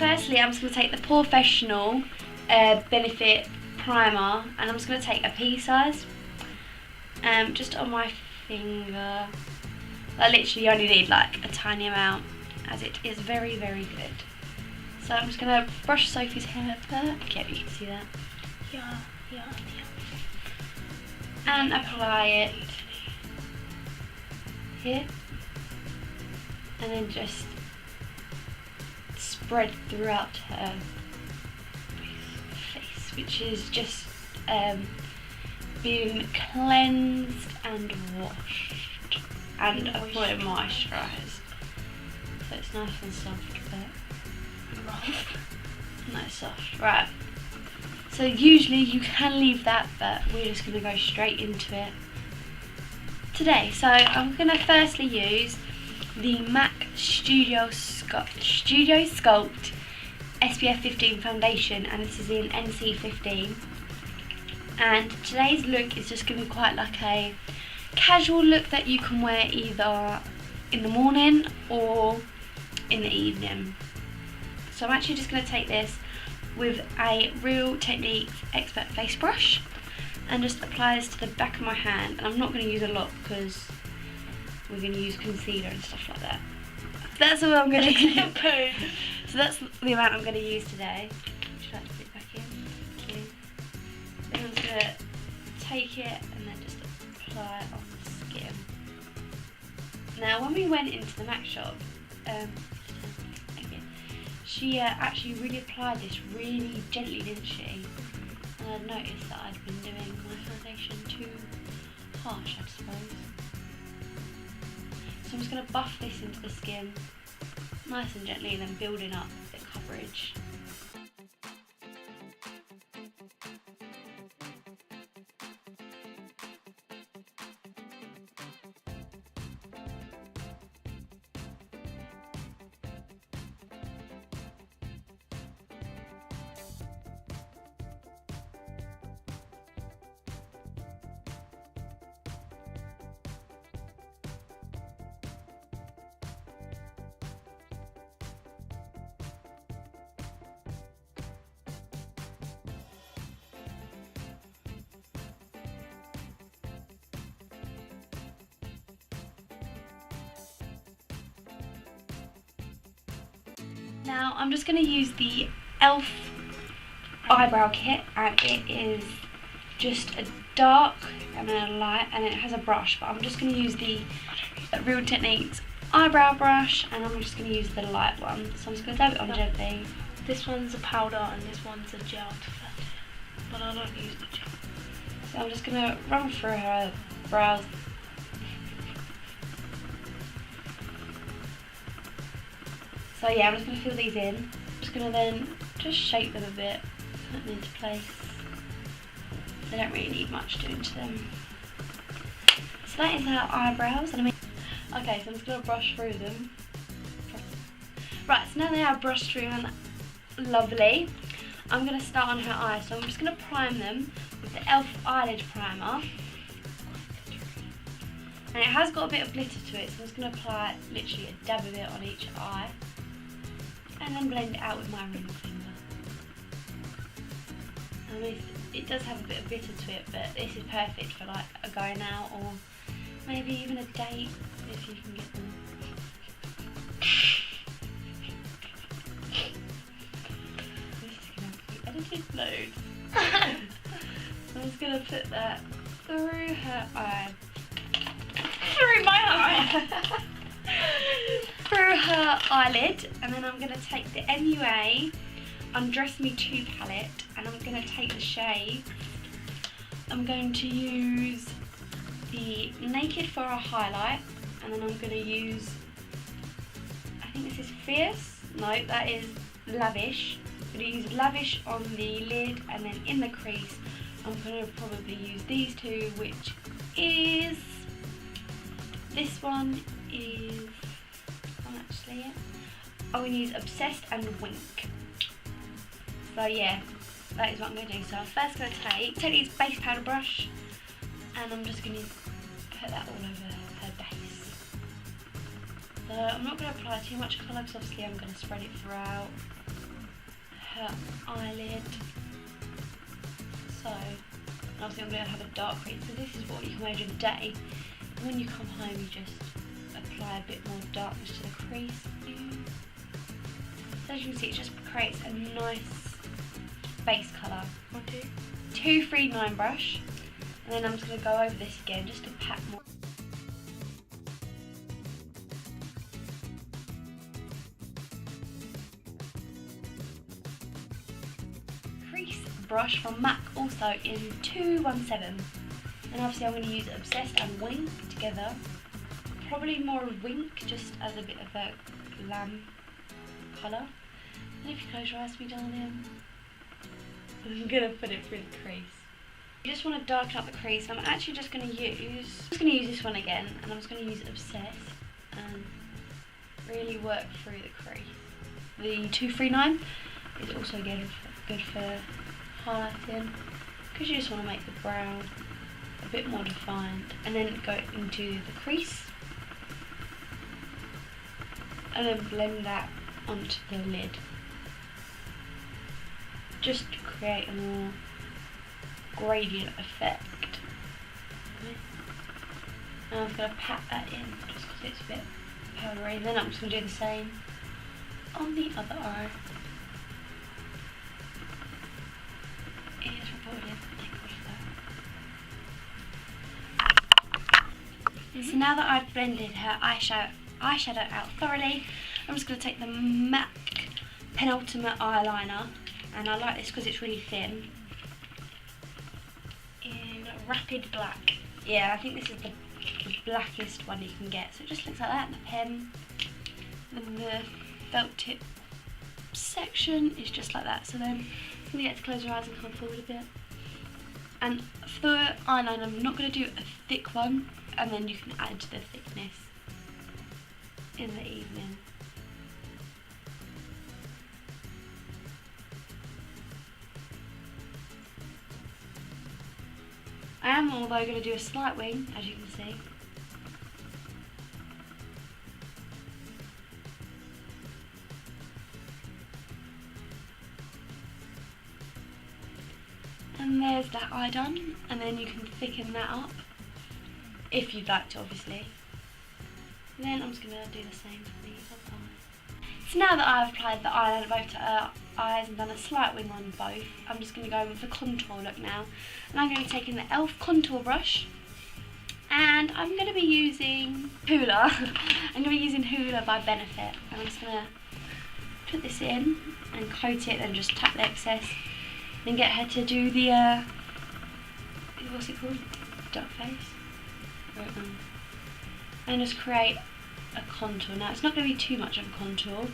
firstly I'm just going to take the Professional Benefit Primer, and I'm just going to take a pea size, just on my finger. I literally only need like a tiny amount, as it is very, very good. So I'm just going to brush Sophie's hair back. Yeah, you can see that. Yeah. And apply it here. And then just spread throughout her face, which is just being cleansed and washed and applied moisturised. So it's nice and soft, but not soft. Right. So usually you can leave that, but we're just going to go straight into it today. So I'm going to firstly use the MAC Studio Sculpt SPF 15 foundation, and this is in NC 15. And today's look is just going to be quite like a casual look that you can wear either in the morning or in the evening. So I'm actually just going to take this with a Real Techniques Expert face brush and just apply this to the back of my hand. And I'm not going to use a lot because we're going to use concealer and stuff like that. That's all I'm going to use. So that's the amount I'm going to use today. Would you like to put it back in? Thank you. Then I'm just going to take it and then just apply it on the skin. Now when we went into the MAC shop, she actually really applied this really gently, didn't she? And I'd noticed that I'd been doing my foundation too harsh, I suppose. So I'm just going to buff this into the skin nice and gently, and then building up the coverage. Now I'm just going to use the e.l.f. eyebrow kit, and it is just a dark and then a light, and it has a brush, but I'm just going to use the Real Techniques eyebrow brush, and I'm just going to use the light one. So I'm just going to dab it on gently. This one's a powder and this one's a gel to flat it, but I don't use the gel. So I'm just going to run through her brows. So yeah, I'm just going to fill these in. I'm just going to then just shape them a bit, put them into place. They don't really need much doing to them. So that is our eyebrows. Okay, so I'm just going to brush through them. Right, so now they are brushed through and lovely, I'm going to start on her eyes. So I'm just going to prime them with the e.l.f. eyelid primer. And it has got a bit of glitter to it, so I'm just going to apply literally a dab of it on each eye. And then blend it out with my ring finger. I mean, it does have a bit of glitter to it, but this is perfect for like a going out or maybe even a date if you can get them. This is going to be edited loads. So I'm just going to put that through her eye. Through my eye! Through her eyelid, and then I'm going to take the MUA Undress Me 2 palette, and I'm going to take the shade. I'm going to use the Naked for a highlight, and then I'm going to use, I think this is Fierce, no, that is Lavish. I'm going to use Lavish on the lid, and then in the crease I'm going to probably use these two, which is, this one is, actually it. I'm going to use Obsessed and Wink. So yeah, that is what I'm going to do. So I'm first going to take this base powder brush, and I'm just going to put that all over her base. So I'm not going to apply too much colour because obviously I'm going to spread it throughout. her eyelid. So, obviously I'm going to have a dark crease. So this is what you can wear during the day. And when you come home, you just apply a bit more darkness to the crease. So as you can see, it just creates a nice base colour. 239 brush. And then I'm just going to go over this again just to pat more. Crease brush from MAC, also in 217. And obviously I'm going to use Obsessed and Wink together. Probably more of Wink, just as a bit of a glam colour. And if you close your eyes for me, darling, I'm going to put it through the crease. You just want to darken up the crease. I'm actually just going to use this one again, and I'm just going to use Obsessed and really work through the crease. The 239 is also again good for highlighting, because you just want to make the brow a bit more defined, and then go into the crease and then blend that onto the lid, just to create a more gradient effect. Okay. And I'm just going to pat that in just because it's a bit powdery. Then I'm just going to do the same on the other eye. It is recorded, thank God for that. So now that I've blended her eyeshadow out thoroughly, I'm just going to take the MAC Penultimate eyeliner, and I like this because it's really thin, in Rapid Black. Yeah, I think this is the blackest one you can get. So it just looks like that in the pen. And the felt tip section is just like that. So then I'm going to get to close your eyes and come forward a bit. And for the eyeliner, I'm not going to do a thick one, and then you can add the thickness in the evening. I am, although, going to do a slight wing, as you can see. And there's that eye done, and then you can thicken that up, if you'd like to, obviously. And then I'm just going to do the same for the other eye. So now that I've applied the eyeliner both to her eyes and done a slight wing on both, I'm just going to go with the contour look now. And I'm going to be taking the e.l.f. contour brush, and I'm going to be using Hoola. I'm going to be using Hoola by Benefit, and I'm just going to put this in and coat it and just tap the excess. Then get her to do the, what's it called? Duck face? And just create a contour. Now it's not going to be too much of a contour,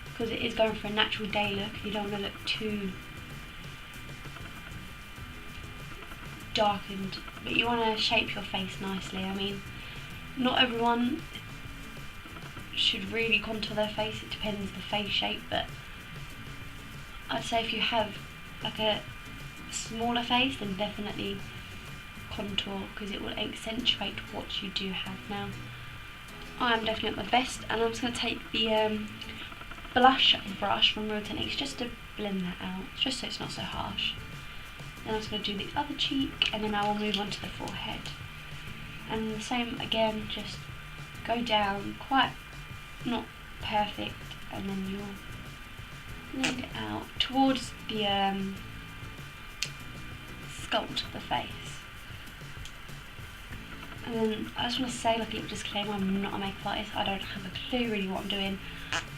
because it is going for a natural day look. You don't want to look too darkened, but you want to shape your face nicely. I mean, not everyone should really contour their face, it depends the face shape, but I'd say if you have like a smaller face, then definitely contour, because it will accentuate what you do have. Now I'm definitely at my best, and I'm just going to take the blush brush from Real Techniques just to blend that out, just so it's not so harsh. Then I'm just going to do the other cheek, and then I will move on to the forehead. And the same again, just go down, quite not perfect, and then you'll blend it out towards the sculpt of the face. And then I just want to say, like a little disclaimer, I'm not a makeup artist. I don't have a clue really what I'm doing.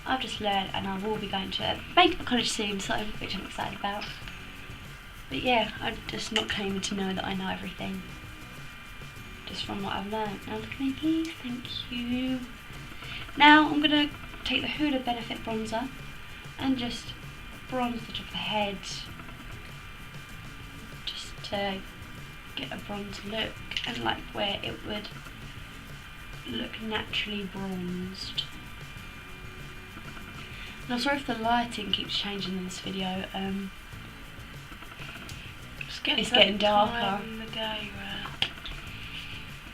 I've just learned, and I will be going to a makeup college soon, so which I'm excited about. But yeah, I'm just not claiming to know that I know everything, just from what I've learned. Now look at me, please, thank you. Now I'm going to take the Hoola Benefit bronzer and just bronze the top of the head, just to get a bronze look, and like where it would look naturally bronzed. Now sorry if the lighting keeps changing in this video, it's getting darker.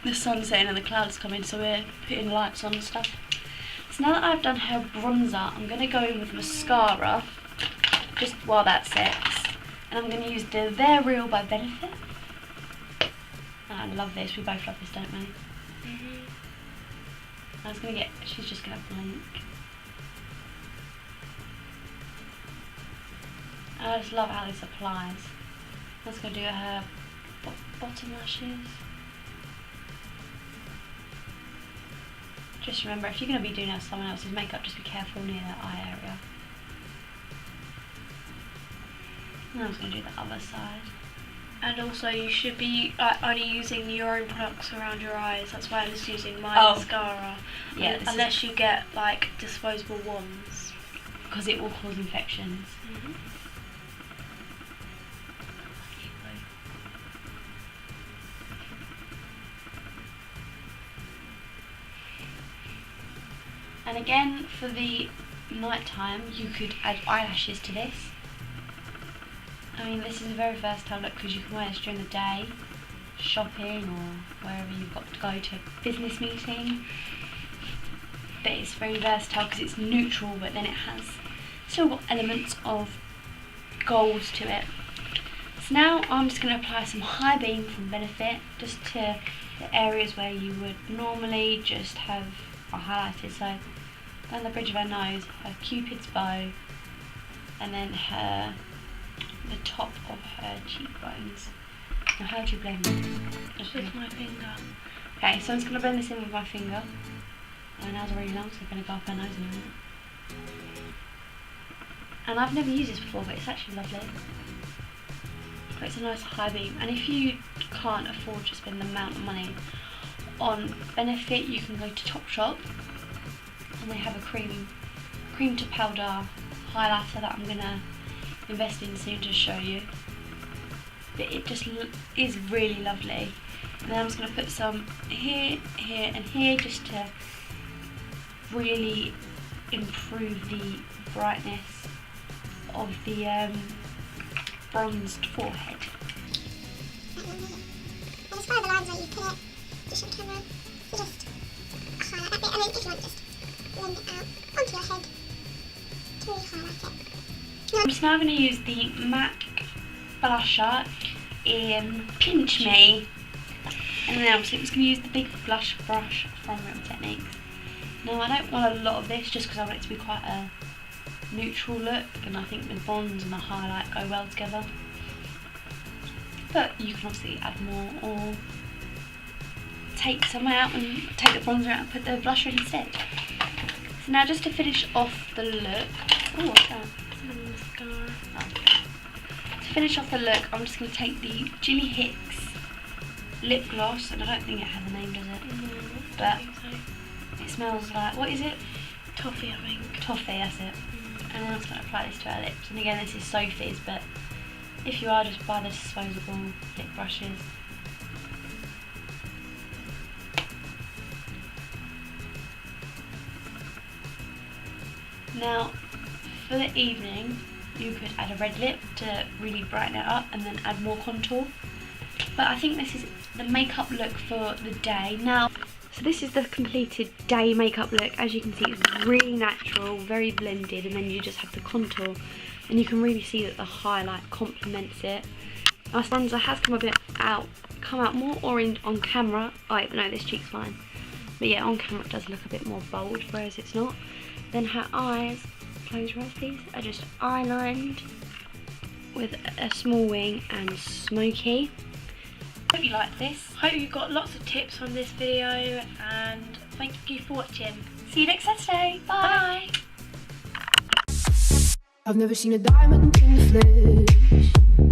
The sun's setting and the clouds coming, so we're putting lights on and stuff. So now that I've done her bronzer, I'm going to go in with mascara. just while that sets. And I'm going to use the They're Real by Benefit. I love this. We both love this, don't we? I was going to get... She's just going to blink. I just love how this applies. I was going to do her bottom lashes. Just remember, if you're going to be doing someone else's makeup, just be careful near that eye area. And I was going to do the other side. And also you should be only using your own products around your eyes. That's why I'm just using my mascara. Yeah, unless you get like disposable ones. Because it will cause infections. And again, for the night time, you could add eyelashes to this. I mean, this is a very versatile look because you can wear this during the day, shopping or wherever you've got to go to a business meeting. But it's very versatile because it's neutral, but then it has still got elements of gold to it. So now I'm just going to apply some High Beam from Benefit just to the areas where you would normally just have highlighted. So down the bridge of her nose, her cupid's bow, and then the top of her cheekbones. Now how do you blend this? Just with my finger. Okay, so I'm just going to blend this in with my finger. My nails are really long, so I'm going to go up her nose in a minute. And I've never used this before, but it's actually lovely. But it's a nice high beam. And if you can't afford to spend the amount of money on Benefit, you can go to Topshop, and they have a cream to powder highlighter that I'm going to invest in soon to show you. But it just is really lovely. And then I'm just going to put some here, here and here just to really improve the brightness of the bronzed forehead. And as far as the lines where you put it, just show the camera, you just highlight that bit, and then if you want, just blend it out onto your head to really highlight it. I'm just now going to use the MAC blusher in Pinch Me, and then I'm just going to use the big blush brush from Real Techniques. Now I don't want a lot of this just because I want it to be quite a neutral look, and I think the bronze and the highlight go well together. But you can obviously add more or take some out and take the bronzer out and put the blusher in instead. So now just to finish off the look, what's that? Mascara. To finish off the look, I'm just going to take the Jilly Hicks lip gloss, and I don't think it has a name, does it? No, But I think so. it smells like, what is it? Toffee, I think. Toffee, that's it. And then I'm just going to apply this to our lips. And again, this is Sophie's, but if you are, just buy the disposable lip brushes. Now, for the evening, you could add a red lip to really brighten it up and then add more contour. But I think this is the makeup look for the day. Now, so this is the completed day makeup look. As you can see, it's really natural, very blended, and then you just have the contour. And you can really see that the highlight complements it. Our bronzer has come out more orange on camera. Oh, no, this cheek's fine. But yeah, on camera it does look a bit more bold, whereas it's not. Then her eyes, close your eyes please, are just eyelined with a small wing and Smokey. Hope you liked this. Hope you got lots of tips from this video, and thank you for watching. See you next Saturday. Bye. Bye. I've never seen a diamond in the flesh.